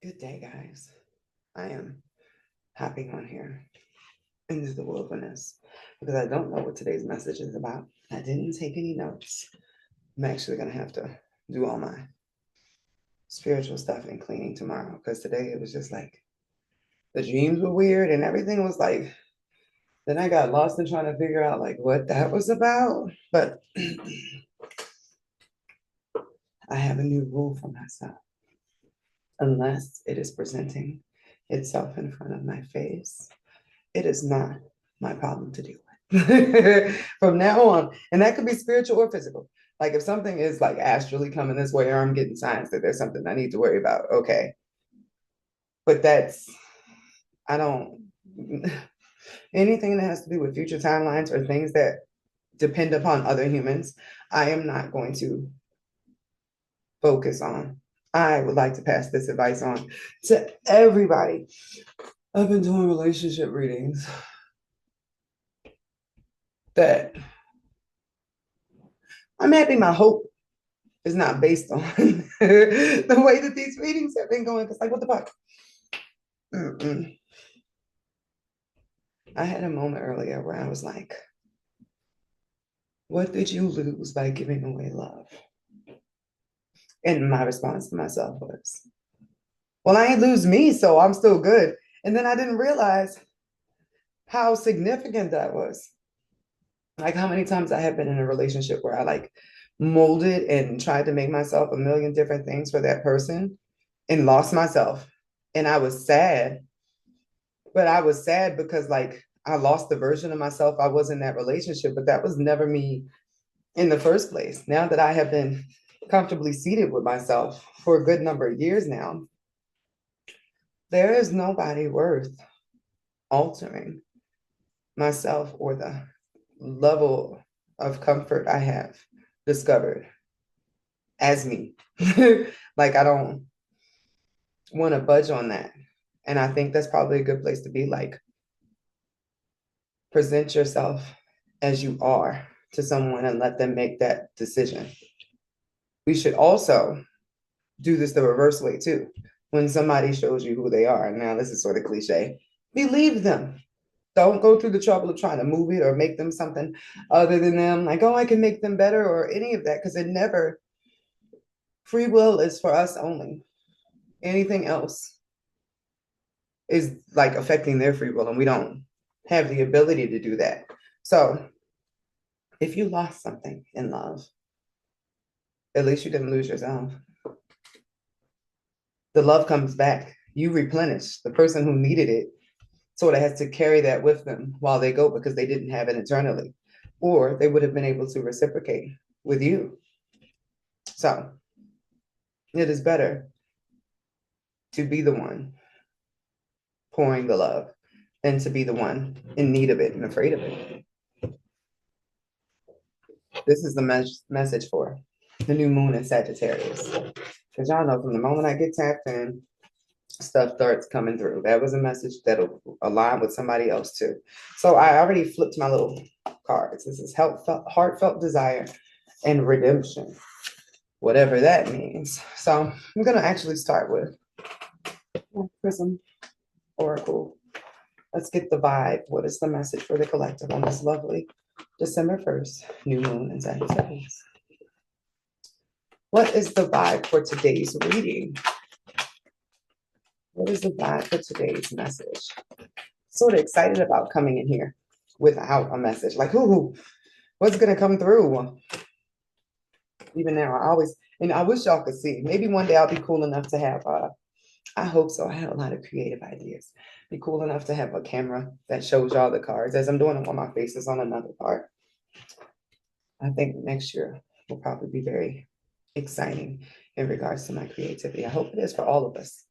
Good day, guys. I am hopping on here into the wilderness because I don't know what today's message is about. I didn't take any notes. I'm actually going to have to do all my spiritual stuff and cleaning tomorrow because today it was just like the dreams were weird and everything was like, then I got lost in trying to figure out like what that was about. But I have a new rule for myself. Unless it is presenting itself in front of my face, it is not my problem to deal with from now on. And that could be spiritual or physical. Like if something is like astrally coming this way, or I'm getting signs that there's something I need to worry about, okay. But I don't, anything that has to do with future timelines or things that depend upon other humans, I am not going to focus on. I would like to pass this advice on to everybody. I've been doing relationship readings that I'm happy my hope is not based on the way that these readings have been going. It's like, what the fuck? Mm-mm. I had a moment earlier where I was like, what did you lose by giving away love? And my response to myself was, well, I ain't lose me, so I'm still good. And then I didn't realize how significant that was. Like how many times I have been in a relationship where I like molded and tried to make myself a million different things for that person and lost myself. And I was sad, but I was sad because like I lost the version of myself I was in that relationship, but that was never me in the first place. Now that I have been comfortably seated with myself for a good number of years now, there is nobody worth altering myself or the level of comfort I have discovered as me. Like I don't want to budge on that. And I think that's probably a good place to be. Like, present yourself as you are to someone and let them make that decision. We should also do this the reverse way too. When somebody shows you who they are, now this is sort of cliche, believe them. Don't go through the trouble of trying to move it or make them something other than them. Like, oh, I can make them better or any of that, because it never, free will is for us only. Anything else is like affecting their free will, and we don't have the ability to do that. So if you lost something in love, at least you didn't lose yourself. The love comes back. You replenish. The person who needed it sort of has to carry that with them while they go because they didn't have it internally, or they would have been able to reciprocate with you. So it is better to be the one pouring the love than to be the one in need of it and afraid of it. This is the message for the new moon in Sagittarius. Because y'all know from the moment I get tapped in, stuff starts coming through. That was a message that'll align with somebody else too. So I already flipped my little cards. This is heartfelt desire and redemption, whatever that means. So I'm going to actually start with Prism Oracle. Let's get the vibe. What is the message for the collective on this lovely December 1st, new moon in Sagittarius? What is the vibe for today's reading? What is the vibe for today's message? Sort of excited about coming in here without a message. Like, what's going to come through? Even now, I wish y'all could see. Maybe one day I'll be cool enough to have, I hope so. I have a lot of creative ideas. Be cool enough to have a camera that shows y'all the cards as I'm doing them on my faces on another part. I think next year will probably be very exciting in regards to my creativity. I hope it is for all of us.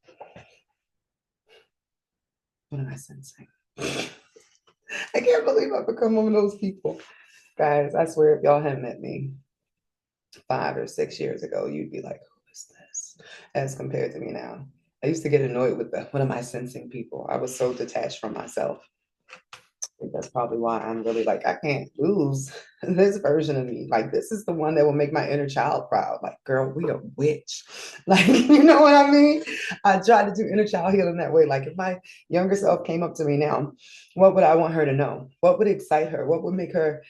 What am I sensing? I can't believe I've become one of those people. Guys, I swear if y'all had met me 5 or 6 years ago, you'd be like, who is this? As compared to me now. I used to get annoyed with the, what am I sensing people? I was so detached from myself. think that's probably why I'm really like, I can't lose this version of me. Like, this is the one that will make my inner child proud. Like, girl, we a witch. Like, you know what I mean? I try to do inner child healing that way. Like, if my younger self came up to me now, what would I want her to know? What would excite her? What would make her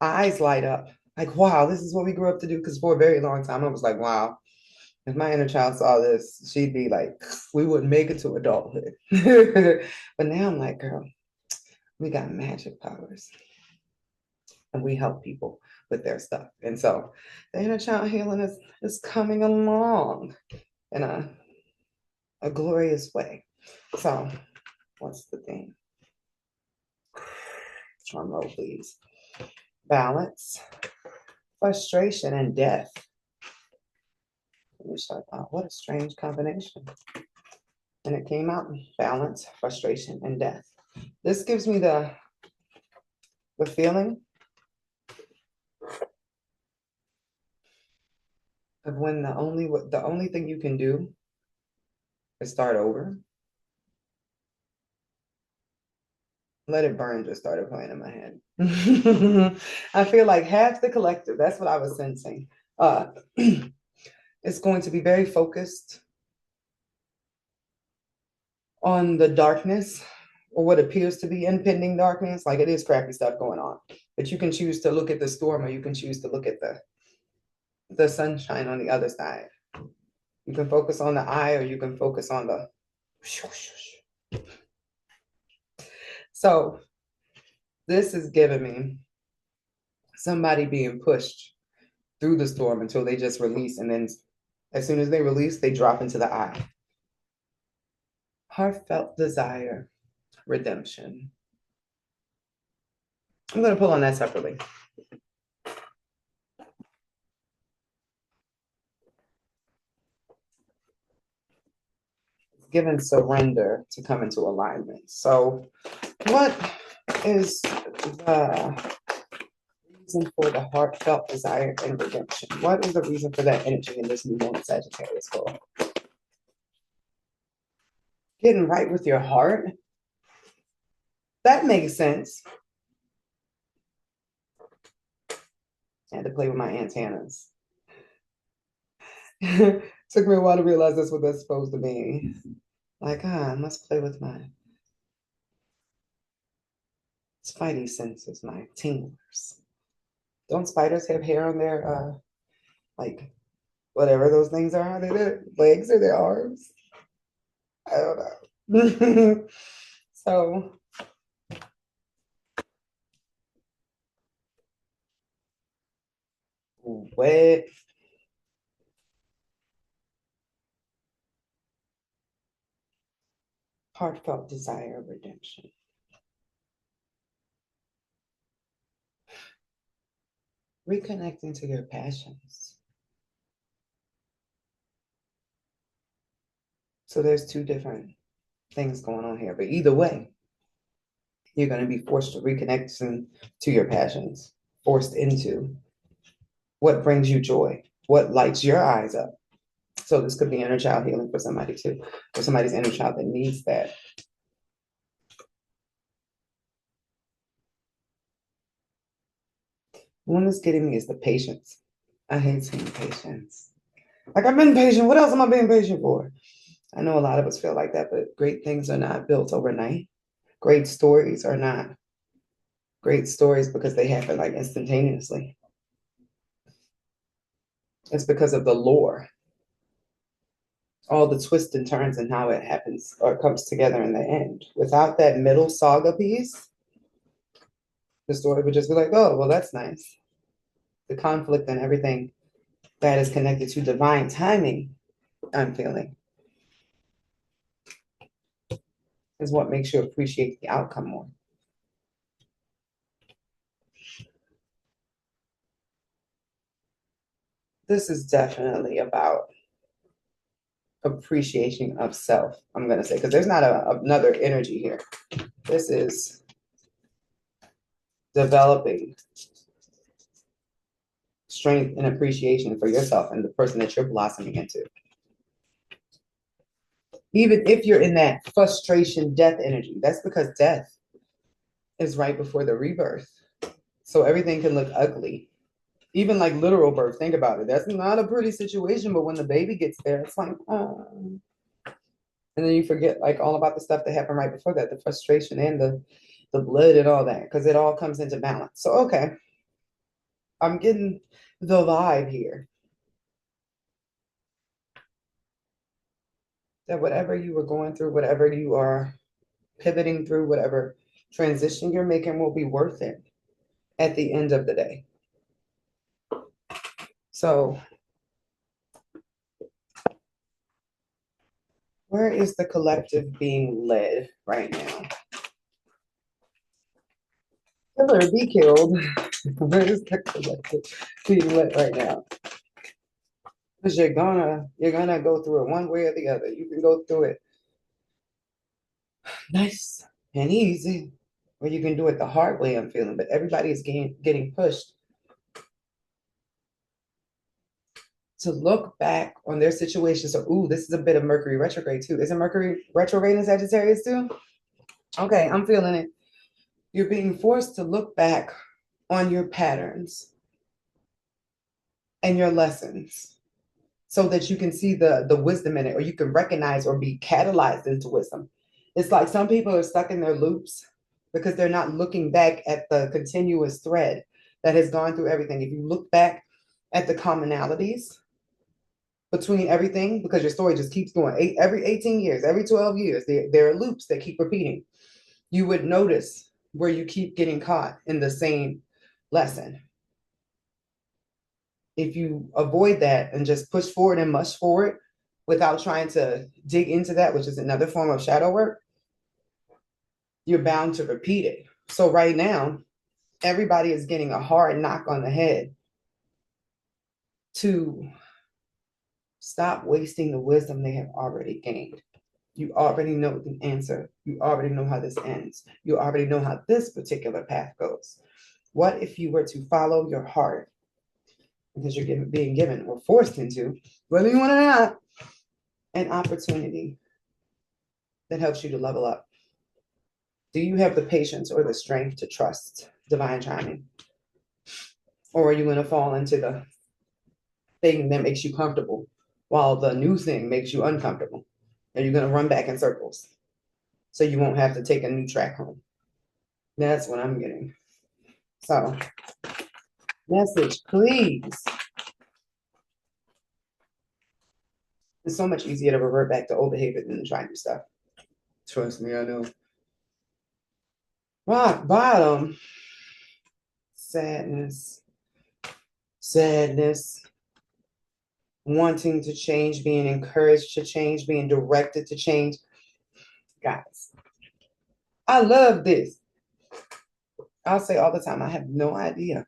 eyes light up? Like, wow, this is what we grew up to do. Because for a very long time, I was like, wow, if my inner child saw this, she'd be like, we wouldn't make it to adulthood. But now I'm like, girl, we got magic powers and we help people with their stuff. And so the inner child healing is coming along in a glorious way. So what's the theme? Drum roll, please. Balance, frustration, and death. What a strange combination. And it came out balance, frustration, and death. This gives me the feeling of when the only thing you can do is start over. Let It Burn just started playing in my head. I feel like half the collective, that's what I was sensing. It's going to be very focused on the darkness or what appears to be impending darkness. Like, it is crappy stuff going on, but you can choose to look at the storm or you can choose to look at the sunshine on the other side. You can focus on the eye or you can focus on the. So this is giving me somebody being pushed through the storm until they just release. And then as soon as they release, they drop into the eye. Heartfelt desire, redemption. I'm going to pull on that separately. Given surrender to come into alignment. So what is the reason for the heartfelt desire and redemption? What is the reason for that energy in this new moon in Sagittarius for? Getting right with your heart. That makes sense. I had to play with my antennas. Took me a while to realize that's what that's supposed to mean. Like, I must play with my spidey senses, my tinglers. Don't spiders have hair on their, like, whatever those things are? Are they their legs or their arms? I don't know. So, wet. Heartfelt desire of redemption. Reconnecting to your passions. So there's two different things going on here, but either way, you're going to be forced to reconnect to your passions, forced into what brings you joy, what lights your eyes up. So this could be inner child healing for somebody too, for somebody's inner child that needs that. One that's getting me is the patience. I hate seeing patience. Like, I've been patient. What else am I being patient for? I know a lot of us feel like that, but great things are not built overnight. Great stories are not great stories because they happen like instantaneously. It's because of the lore, all the twists and turns and how it happens or comes together in the end. Without that middle saga piece, the story would just be like, oh, well, that's nice. The conflict and everything that is connected to divine timing, I'm feeling, is what makes you appreciate the outcome more. This is definitely about appreciation of self, I'm going to say, because there's not another energy here. This is developing strength and appreciation for yourself and the person that you're blossoming into. Even if you're in that frustration, death energy, that's because death is right before the rebirth. So everything can look ugly. Even like literal birth, think about it. That's not a pretty situation, but when the baby gets there, it's like, oh. And then you forget like all about the stuff that happened right before that, the frustration and the blood and all that, because it all comes into balance. So okay, I'm getting the vibe here that whatever you were going through, whatever you are pivoting through, whatever transition you're making will be worth it at the end of the day. So where is the collective being led right now? Killer, be killed. Where is the collective being led right now? Because you're gonna go through it one way or the other. You can go through it nice and easy, or you can do it the hard way, I'm feeling. But everybody is getting pushed to look back on their situation. So, ooh, this is a bit of Mercury retrograde too. Isn't Mercury retrograde in Sagittarius too? Okay, I'm feeling it. You're being forced to look back on your patterns and your lessons so that you can see the wisdom in it, or you can recognize or be catalyzed into wisdom. It's like some people are stuck in their loops because they're not looking back at the continuous thread that has gone through everything. If you look back at the commonalities between everything, because your story just keeps going, every 18 years, every 12 years, there are loops that keep repeating. You would notice where you keep getting caught in the same lesson. If you avoid that and just push forward and mush forward without trying to dig into that, which is another form of shadow work, you're bound to repeat it. So right now, everybody is getting a hard knock on the head to stop wasting the wisdom they have already gained. You already know the answer. You already know how this ends. You already know how this particular path goes. What if you were to follow your heart? Because you're being given or forced into, whether you want it or not, an opportunity that helps you to level up. Do you have the patience or the strength to trust divine timing? Or are you going to fall into the thing that makes you comfortable while the new thing makes you uncomfortable? Are you going to run back in circles so you won't have to take a new track home? That's what I'm getting. So, message, please. It's so much easier to revert back to old behavior than to try new stuff. Trust me, I know. Rock bottom. Sadness. Sadness. Wanting to change, being encouraged to change, being directed to change. Guys, I love this. I'll say all the time, I have no idea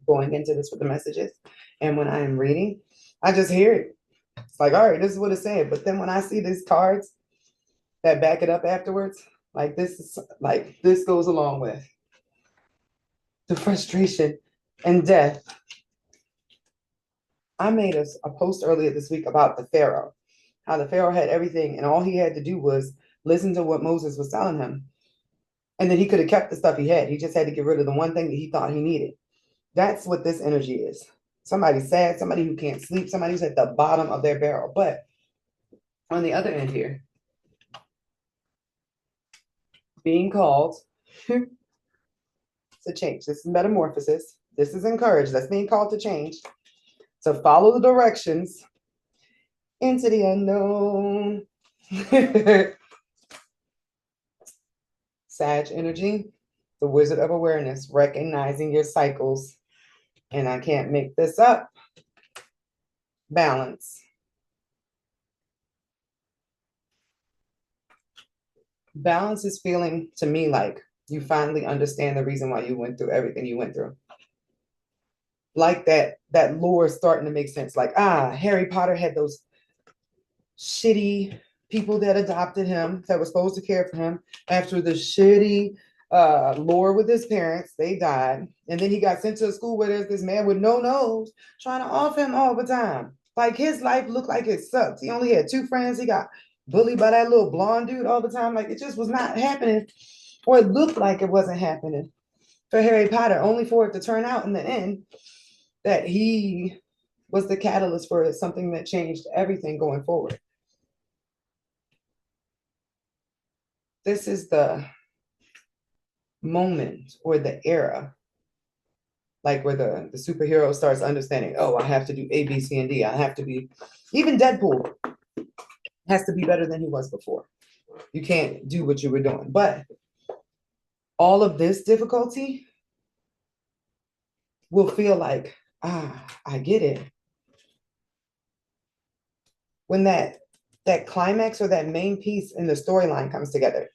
going into this with the messages. And when I am reading, I just hear it. It's like, all right, this is what it said. But then when I see these cards that back it up afterwards, like this goes along with the frustration and death. I made a post earlier this week about the Pharaoh, how the Pharaoh had everything and all he had to do was listen to what Moses was telling him. And then he could have kept the stuff he had. He just had to get rid of the one thing that he thought he needed. That's what this energy is. Somebody sad, somebody who can't sleep, somebody who's at the bottom of their barrel. But on the other end here, being called to change. This is metamorphosis. This is encouraged. That's being called to change. To follow the directions into the unknown. Sag energy, the wizard of awareness, recognizing your cycles. And I can't make this up. Balance. Balance is feeling to me like you finally understand the reason why you went through everything you went through. Like that lore is starting to make sense. Like, Harry Potter had those shitty people that adopted him, that were supposed to care for him. After the shitty lore with his parents, they died. And then he got sent to a school where there's this man with no nose trying to off him all the time. Like his life looked like it sucked. He only had 2 friends. He got bullied by that little blonde dude all the time. Like it just was not happening or it looked like it wasn't happening for Harry Potter, only for it to turn out in the end that he was the catalyst for something that changed everything going forward. This is the moment or the era, like where the superhero starts understanding, oh, I have to do A, B, C, and D. I have to be, even Deadpool has to be better than he was before. You can't do what you were doing. But all of this difficulty will feel like, I get it. When that climax or that main piece in the storyline comes together,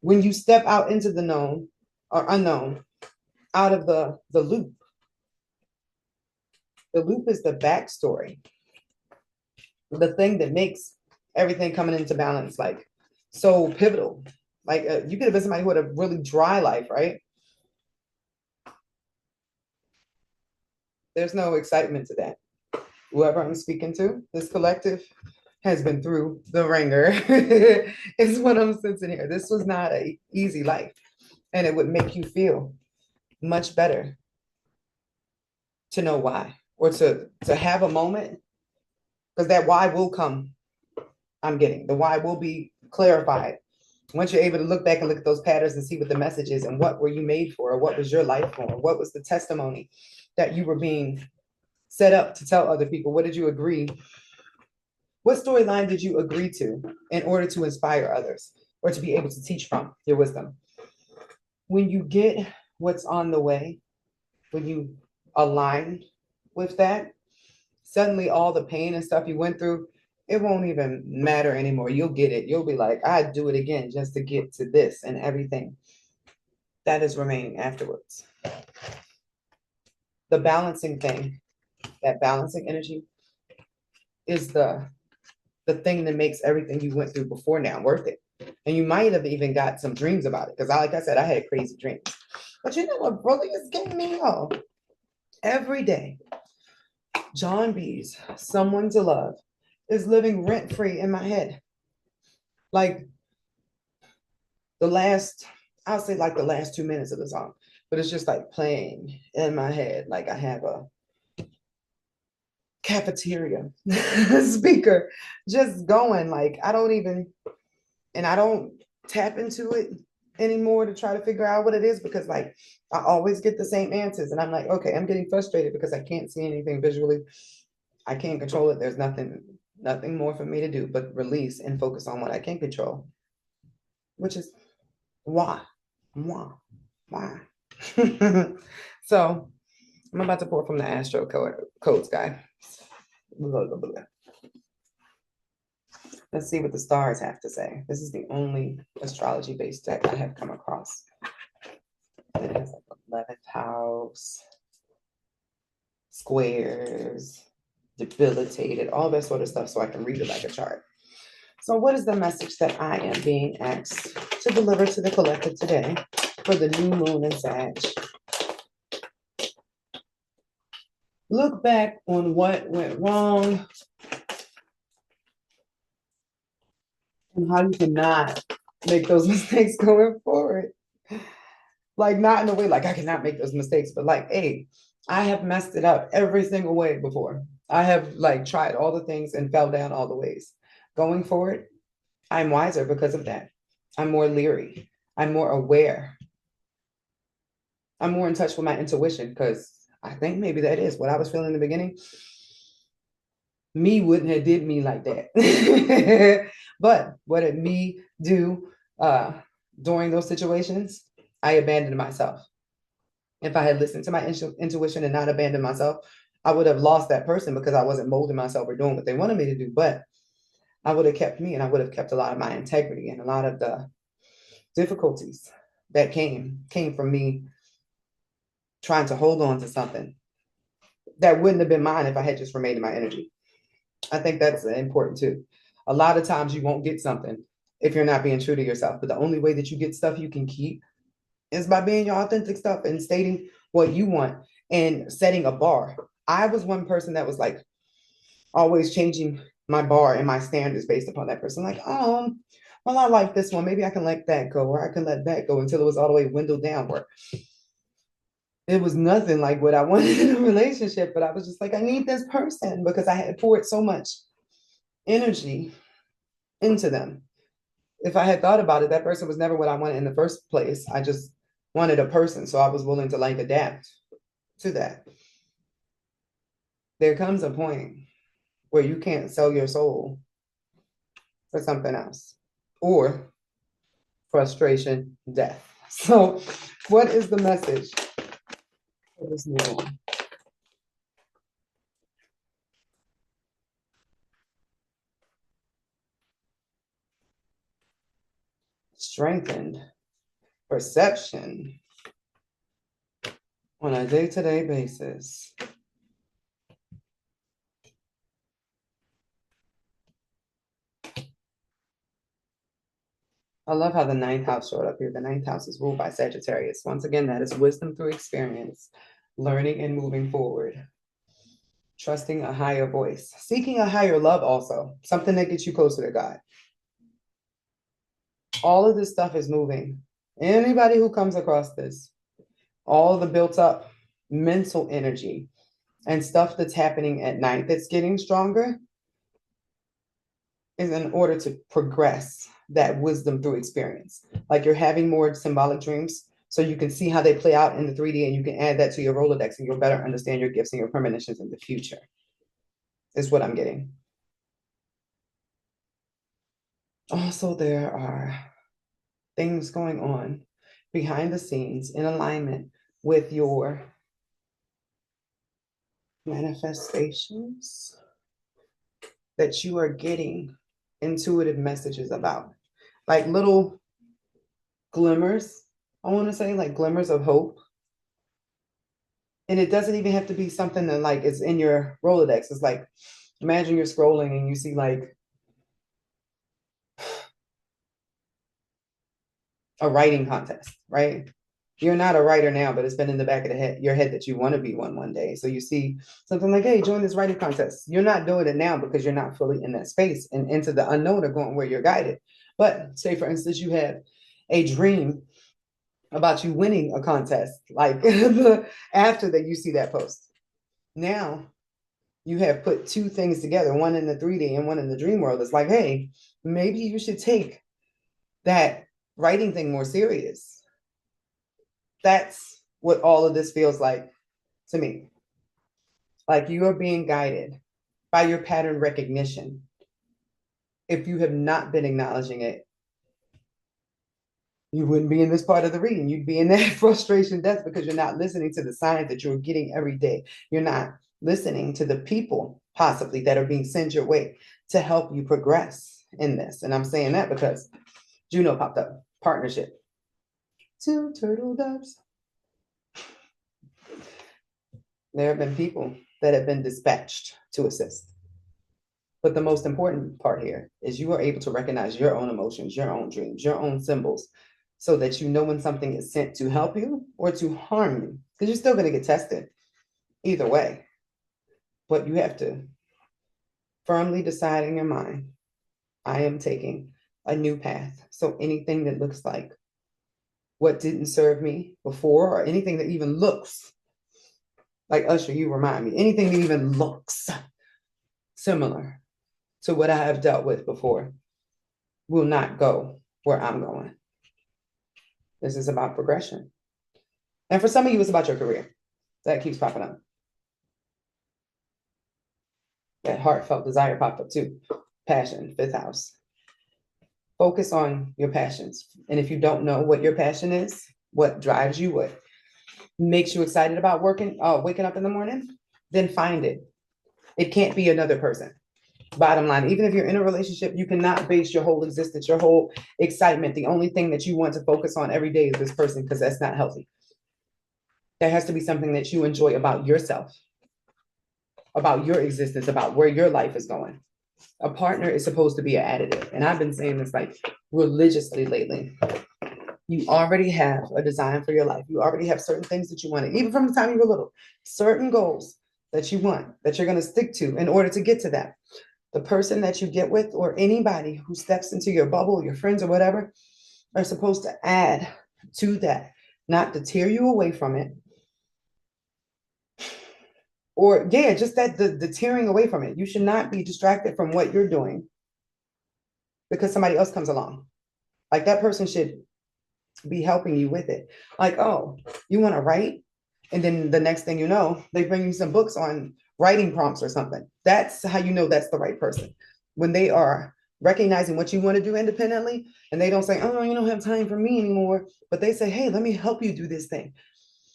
when you step out into the known or unknown, out of the loop. The loop is the backstory, the thing that makes everything coming into balance like so pivotal. Like you could have been somebody who had a really dry life, right? There's no excitement to that. Whoever I'm speaking to, this collective has been through the ringer. Is what I'm sensing here. This was not an easy life, and it would make you feel much better to know why, or to have a moment, because that why will come. I'm getting the why will be clarified once you're able to look back and look at those patterns and see what the message is and what were you made for, or what was your life for, what was the testimony that you were being set up to tell other people. What did you agree? What storyline did you agree to in order to inspire others or to be able to teach from your wisdom? When you get what's on the way, when you align with that, suddenly all the pain and stuff you went through, it won't even matter anymore. You'll get it. You'll be like, I'd do it again just to get to this, and everything that is remaining afterwards. The balancing thing, that balancing energy is the thing that makes everything you went through before now worth it. And you might have even got some dreams about it. Because like I said, I had crazy dreams. But you know what really is getting me off? Every day, John B's Someone to Love is living rent-free in my head. Like I'll say like the last 2 minutes of the song, but it's just like playing in my head. Like I have a cafeteria speaker just going. Like I don't tap into it anymore to try to figure out what it is, because like I always get the same answers and I'm like, okay, I'm getting frustrated because I can't see anything visually. I can't control it. There's nothing more for me to do but release and focus on what I can control, which is why. So I'm about to pour from the Astro Codes guy. Blah, blah, blah. Let's see what the stars have to say. This is the only astrology-based deck I have come across. It has like 11th house, squares, debilitated, all that sort of stuff, so I can read it like a chart. So what is the message that I am being asked to deliver to the collective today for the new moon in Sag? Look back on what went wrong and how you cannot make those mistakes going forward. Like not in a way like I cannot make those mistakes, but like, hey, I have messed it up every single way before. I have like tried all the things and fell down all the ways. Going forward, I'm wiser because of that. I'm more leery. I'm more aware. I'm more in touch with my intuition, because I think maybe that is what I was feeling in the beginning. Me wouldn't have did me like that. But what did me do during those situations? I abandoned myself. If I had listened to my intuition and not abandoned myself, I would have lost that person because I wasn't molding myself or doing what they wanted me to do. But I would have kept me, and I would have kept a lot of my integrity, and a lot of the difficulties that came from me trying to hold on to something that wouldn't have been mine if I had just remained in my energy. I think that's important too. A lot of times you won't get something if you're not being true to yourself, but the only way that you get stuff you can keep is by being your authentic stuff and stating what you want and setting a bar. I was one person that was like always changing my bar and my standards based upon that person. Like, well, I like this one. Maybe I can let that go, or I can let that go until it was all the way dwindled downward. It was nothing like what I wanted in a relationship, but I was just like, I need this person because I had poured so much energy into them. If I had thought about it, that person was never what I wanted in the first place. I just wanted a person. So I was willing to like adapt to that. There comes a point where you can't sell your soul for something else or frustration, death. So, what is the message for this new one? Strengthened perception on a day-to-day basis. I love how the ninth house showed up here. The ninth house is ruled by Sagittarius. Once again, that is wisdom through experience, learning and moving forward, trusting a higher voice, seeking a higher love also, something that gets you closer to God. All of this stuff is moving. Anybody who comes across this, all the built up mental energy and stuff that's happening at night that's getting stronger is in order to progress that wisdom through experience. Like you're having more symbolic dreams so you can see how they play out in the 3D and you can add that to your Rolodex and you'll better understand your gifts and your premonitions in the future, is what I'm getting. Also, there are things going on behind the scenes in alignment with your manifestations that you are getting intuitive messages about, like little glimmers. I want to say like glimmers of hope. And it doesn't even have to be something that like is in your Rolodex. It's like, imagine you're scrolling and you see like a writing contest, right? You're not a writer now, but it's been in the back of your head that you want to be one day. So you see something like, hey, join this writing contest. You're not doing it now because you're not fully in that space and into the unknown or going where you're guided. But say, for instance, you have a dream about you winning a contest, like after that you see that post. Now you have put two things together, one in the 3D and one in the dream world. It's like, hey, maybe you should take that writing thing more serious. That's what all of this feels like to me. Like you are being guided by your pattern recognition. If you have not been acknowledging it, you wouldn't be in this part of the reading. You'd be in that frustration death because you're not listening to the signs that you're getting every day. You're not listening to the people possibly that are being sent your way to help you progress in this. And I'm saying that because Juno popped up, partnership. Two turtle doves. There have been people that have been dispatched to assist. But the most important part here is you are able to recognize your own emotions, your own dreams, your own symbols, so that you know when something is sent to help you or to harm you, because you're still going to get tested either way. But you have to firmly decide in your mind, I am taking a new path. So anything that looks like what didn't serve me before, or anything that even looks like Usher, you remind me, anything that even looks similar to what I have dealt with before will not go where I'm going. This is about progression. And for some of you, it's about your career. That keeps popping up. That heartfelt desire popped up too. Passion, fifth house. Focus on your passions. And if you don't know what your passion is, what drives you, what makes you excited about waking up in the morning, then find it. It can't be another person. Bottom line, even if you're in a relationship, you cannot base your whole existence, your whole excitement. The only thing that you want to focus on every day is this person, because that's not healthy. There has to be something that you enjoy about yourself, about your existence, about where your life is going. A partner is supposed to be an additive. And I've been saying this like religiously lately. You already have a design for your life. You already have certain things that you wanted, even from the time you were little, certain goals that you want, that you're going to stick to in order to get to that. The person that you get with, or anybody who steps into your bubble, your friends or whatever, are supposed to add to that, not to tear you away from it. Or yeah, just that the tearing away from it. You should not be distracted from what you're doing because somebody else comes along. Like that person should be helping you with it. Like, oh, you want to write? And then the next thing you know, they bring you some books on writing prompts or something. That's how you know that's the right person. When they are recognizing what you want to do independently and they don't say, oh, you don't have time for me anymore, but they say, hey, let me help you do this thing.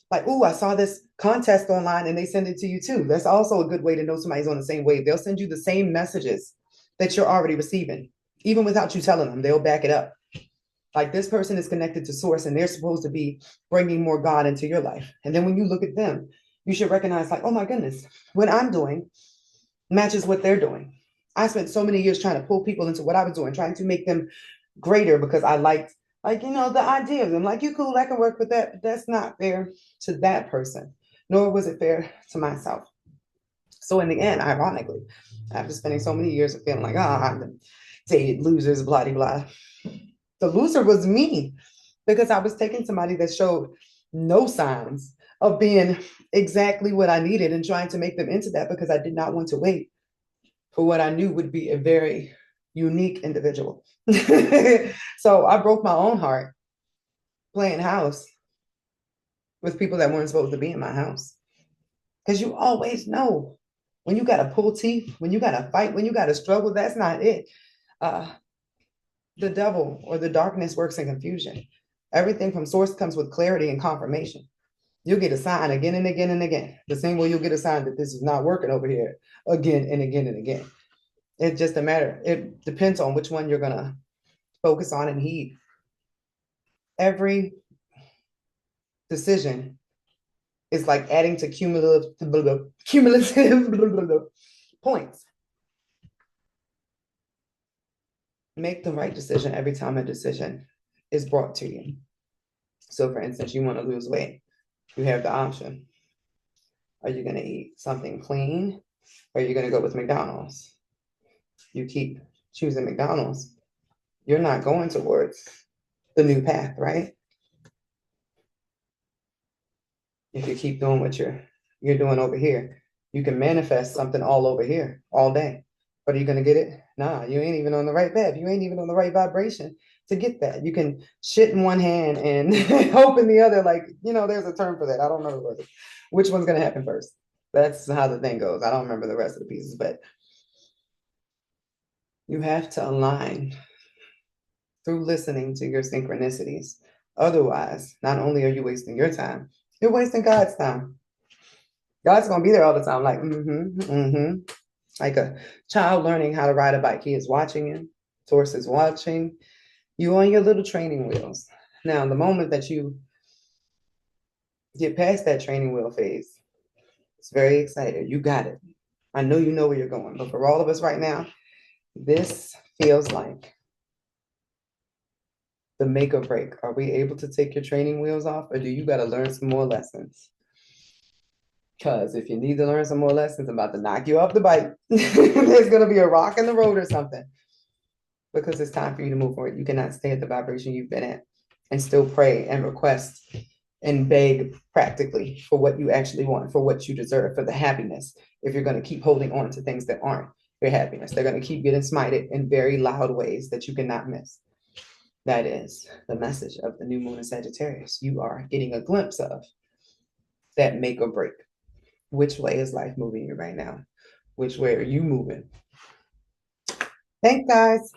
Like, oh, I saw this contest online and they send it to you too. That's also a good way to know somebody's on the same wave. They'll send you the same messages that you're already receiving, even without you telling them, they'll back it up. Like this person is connected to source and they're supposed to be bringing more God into your life. And then when you look at them, you should recognize like, oh my goodness, what I'm doing matches what they're doing. I spent so many years trying to pull people into what I was doing, trying to make them greater because I liked, like, you know, the idea of them. Like, you cool, I can work with that, but that's not fair to that person, nor was it fair to myself. So in the end, ironically, after spending so many years of feeling like, oh, I'm the dated losers, blah, blah, blah, the loser was me because I was taking somebody that showed no signs of being exactly what I needed and trying to make them into that because I did not want to wait for what I knew would be a very unique individual. So I broke my own heart playing house with people that weren't supposed to be in my house. Because you always know when you got to pull teeth, when you got to fight, when you got to struggle, that's not it. Uh, the devil or the darkness works in confusion. Everything from source comes with clarity and confirmation. You'll get a sign again and again and again. The same way you'll get a sign that this is not working over here again and again and again. It's just a matter. It depends on which one you're going to focus on and heed. Every decision is like adding to cumulative points. Make the right decision every time a decision is brought to you. So for instance, you want to lose weight. You have the option. Are you going to eat something clean? Or are you going to go with McDonald's? You keep choosing McDonald's. You're not going towards the new path, right? If you keep doing what you're doing over here, you can manifest something all over here all day. But are you going to get it? Nah, you ain't even on the right path. You ain't even on the right vibration to get that. You can shit in one hand and hope in the other. Like, you know, there's a term for that. I don't know the word. Which one's going to happen first? That's how the thing goes. I don't remember the rest of the pieces, but you have to align through listening to your synchronicities. Otherwise, not only are you wasting your time, you're wasting God's time. God's going to be there all the time, like, like a child learning how to ride a bike. He is watching you. Source is watching you on your little training wheels. Now, the moment that you get past that training wheel phase, it's very excited. You got it. I know you know where you're going. But for all of us right now, this feels like the make or break. Are we able to take your training wheels off, or do you got to learn some more lessons? Because if you need to learn some more lessons, I'm about to knock you off the bike. There's going to be a rock in the road or something. Because it's time for you to move forward. You cannot stay at the vibration you've been at and still pray and request and beg practically for what you actually want, for what you deserve, for the happiness. If you're going to keep holding on to things that aren't your happiness, they're going to keep getting smited in very loud ways that you cannot miss. That is the message of the new moon in Sagittarius. You are getting a glimpse of that make or break. Which way is life moving you right now? Which way are you moving? Thanks, guys.